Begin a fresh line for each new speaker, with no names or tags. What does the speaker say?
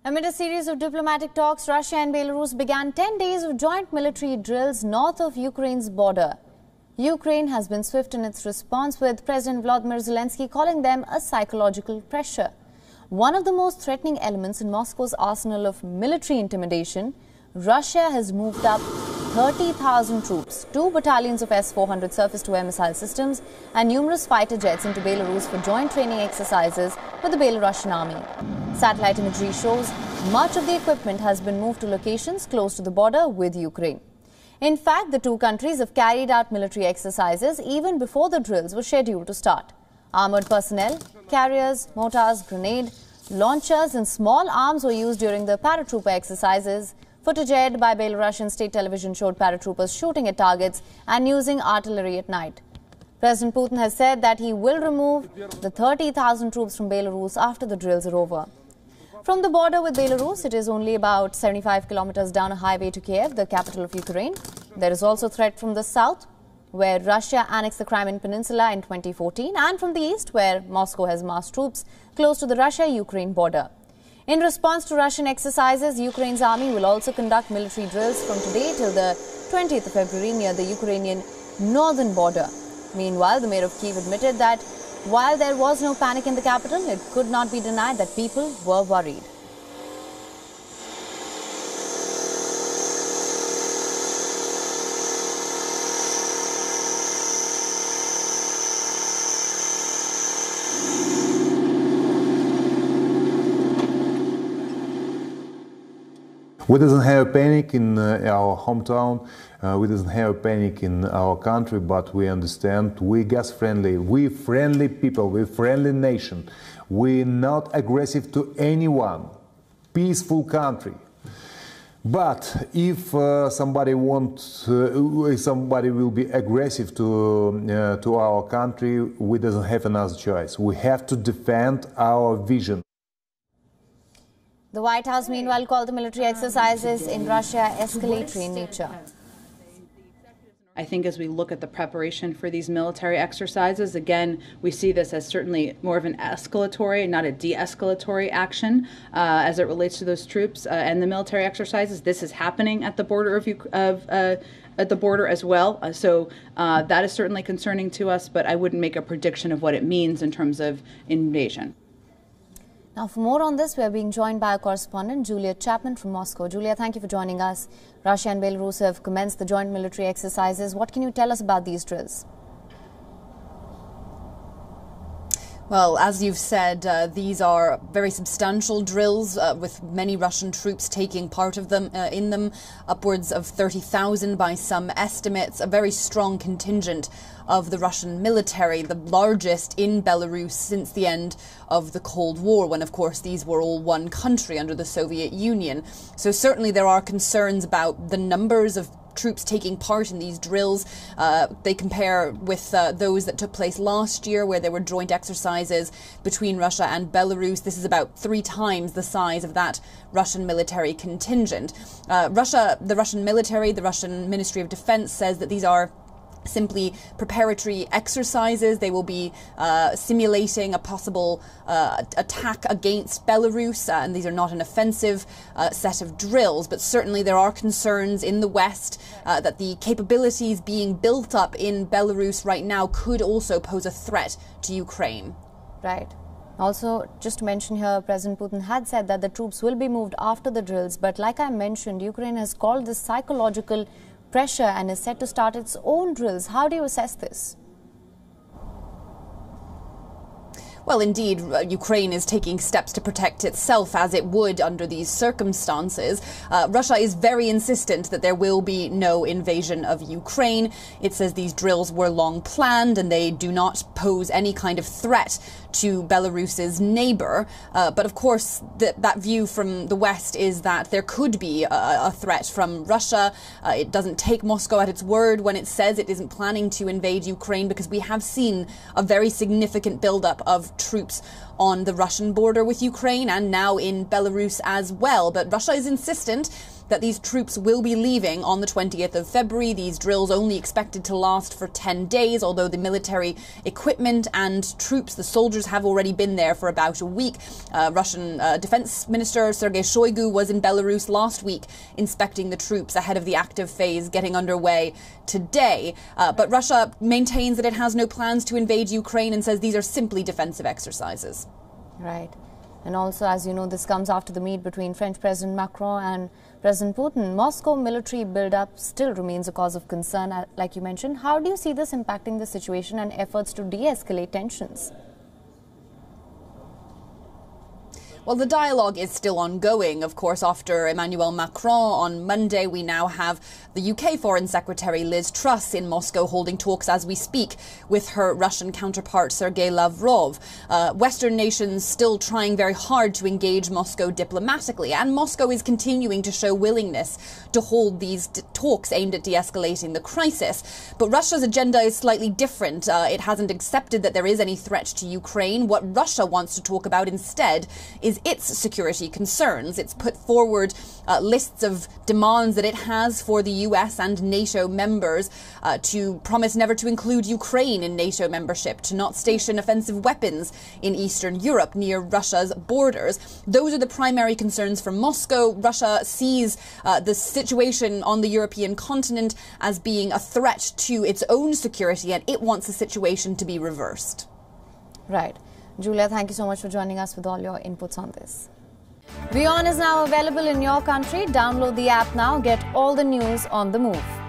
Amid a series of diplomatic talks, Russia and Belarus began 10 days of joint military drills north of Ukraine's border. Ukraine has been swift in its response, with President Volodymyr Zelensky calling them a psychological pressure. One of the most threatening elements in Moscow's arsenal of military intimidation, Russia has moved up 30,000 troops, 2 battalions of S-400 surface-to-air missile systems and numerous fighter jets into Belarus for joint training exercises with the Belarusian army. Satellite imagery shows much of the equipment has been moved to locations close to the border with Ukraine. In fact, the two countries have carried out military exercises even before the drills were scheduled to start. Armoured personnel, carriers, mortars, grenade launchers and small arms were used during the paratrooper exercises. Footage aired by Belarusian state television showed paratroopers shooting at targets and using artillery at night. President Putin has said that he will remove the 30,000 troops from Belarus after the drills are over. From the border with Belarus, it is only about 75 kilometers down a highway to Kyiv, the capital of Ukraine. There is also threat from the south, where Russia annexed the Crimean Peninsula in 2014, and from the east, where Moscow has massed troops close to the Russia-Ukraine border. In response to Russian exercises, Ukraine's army will also conduct military drills from today till the 20th of February near the Ukrainian northern border. Meanwhile, the mayor of Kyiv admitted that while there was no panic in the capital, it could not be denied that people were worried.
We doesn't have panic in our hometown, we doesn't have panic in our country, but we understand we gas friendly, we friendly people, we friendly nation, we're not aggressive to anyone, peaceful country. But if somebody will be aggressive to our country, we doesn't have another choice. We have to defend our vision.
The White House, meanwhile, called the military exercises in Russia escalatory in nature.
I think as we look at the preparation for these military exercises, again, we see this as certainly more of an escalatory and not a de-escalatory action as it relates to those troops and the military exercises. This is happening at the border at the border as well. So that is certainly concerning to us, but I wouldn't make a prediction of what it means in terms of invasion.
Now, for more on this, we are being joined by our correspondent, Julia Chapman from Moscow. Julia, thank you for joining us. Russia and Belarus have commenced the joint military exercises. What can you tell us about these drills?
Well, as you've said, these are very substantial drills with many Russian troops taking part of them in them, upwards of 30,000 by some estimates, a very strong contingent of the Russian military, the largest in Belarus since the end of the Cold War, when, of course, these were all one country under the Soviet Union. So certainly there are concerns about the numbers of troops taking part in these drills. They compare with those that took place last year, where there were joint exercises between Russia and Belarus. This is about 3 times the size of that Russian military contingent. The Russian military, the Russian Ministry of Defense says that these are simply preparatory exercises. They will be simulating a possible attack against Belarus, and these are not an offensive set of drills, but certainly there are concerns in the West that the capabilities being built up in Belarus right now could also pose a threat to Ukraine.
Right. Also, just to mention here, President Putin had said that the troops will be moved after the drills, but like I mentioned, Ukraine has called this psychological pressure and is set to start its own drills. How do you assess this?
Well, indeed, Ukraine is taking steps to protect itself as it would under these circumstances. Russia is very insistent that there will be no invasion of Ukraine. It says these drills were long planned and they do not pose any kind of threat to Belarus's neighbour. But of course, that view from the West is that there could be a threat from Russia. It doesn't take Moscow at its word when it says it isn't planning to invade Ukraine, because we have seen a very significant buildup of troops on the Russian border with Ukraine and now in Belarus as well. But Russia is insistent that these troops will be leaving on the 20th of February. These drills only expected to last for 10 days, although the military equipment and troops, the soldiers, have already been there for about a week. Russian Defense Minister Sergei Shoigu was in Belarus last week inspecting the troops ahead of the active phase getting underway today. But Russia maintains that it has no plans to invade Ukraine and says these are simply defensive exercises.
Right. And also, as you know, this comes after the meet between French President Macron and President Putin. Moscow military build-up still remains a cause of concern, like you mentioned. How do you see this impacting the situation and efforts to de-escalate tensions?
Well, the dialogue is still ongoing. Of course, after Emmanuel Macron on Monday, we now have the UK Foreign Secretary Liz Truss in Moscow holding talks as we speak with her Russian counterpart Sergei Lavrov. Western nations still trying very hard to engage Moscow diplomatically, and Moscow is continuing to show willingness to hold these talks aimed at de-escalating the crisis. But Russia's agenda is slightly different. It hasn't accepted that there is any threat to Ukraine. What Russia wants to talk about instead is its security concerns. It's put forward lists of demands that it has for the US and NATO members to promise never to include Ukraine in NATO membership, to not station offensive weapons in Eastern Europe near Russia's borders. Those are the primary concerns for Moscow. Russia sees the situation on the European continent as being a threat to its own security, and it wants the situation to be reversed.
Right. Julia, thank you so much for joining us with all your inputs on this. WION is now available in your country. Download the app now. Get all the news on the move.